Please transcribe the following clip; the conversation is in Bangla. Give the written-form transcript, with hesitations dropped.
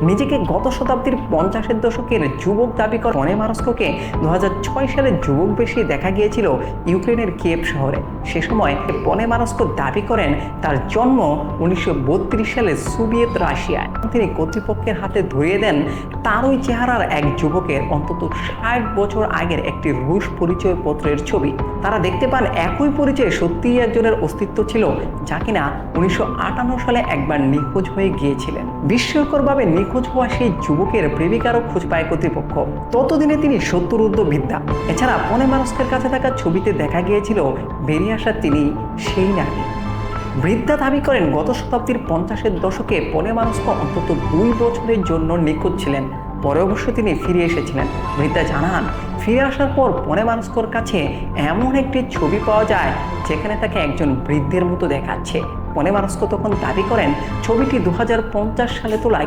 নিজেকে গত শতাব্দীর 50-এর দশকের যুবক দাবি করে পনেমারস্কোকে 2006 সালে যুবক বেশি দেখা গিয়েছিল ইউক্রেনের কিয়েভ শহরে। সে সময় পনেমারস্কো দাবি করেন তার জন্ম 1932 সালে সোভিয়েত রাশিয়ায়। তিনি কর্তৃপক্ষের হাতে ধরিয়ে দেন তার ওই চেহারার এক যুবকের অন্তত 60 বছর আগের একটি রুশ পরিচয়পত্রের ছবি। তারা দেখতে পান একই পরিচয়ে সত্যিই একজনের অস্তিত্ব ছিল, যা কিনা 1958 সালে একবার নিখোঁজ হয়ে গিয়েছিলেন। বিস্ময়করভাবে নিখোঁজ হওয়া সেই যুবকের প্রেমিকারও খোঁজ পায় কর্তৃপক্ষ। ততদিনে তিনি 70 ঊর্ধ্ব বৃদ্ধা। এছাড়া পনেমারস্কের কাছে থাকা ছবিতে দেখা গিয়েছিল বেরিয়ে আসা তিনি সেই নারী। বৃদ্ধা দাবি করেন গত শতাব্দীর 50-এর দশকে পনেমারস্কো অন্তত 2 বছরের জন্য নিখোঁজ ছিলেন। পরে অবশ্য তিনি ফিরে এসেছিলেন। বৃদ্ধা জানান, ফিরে আসার পর পনেমারস্কোর কাছে এমন একটি ছবি পাওয়া যায় যেখানে তাকে একজন বৃদ্ধের মতো দেখাচ্ছে। পনেমারস্কো তখন দাবি করেন ছবিটি 2050 সালে তোলা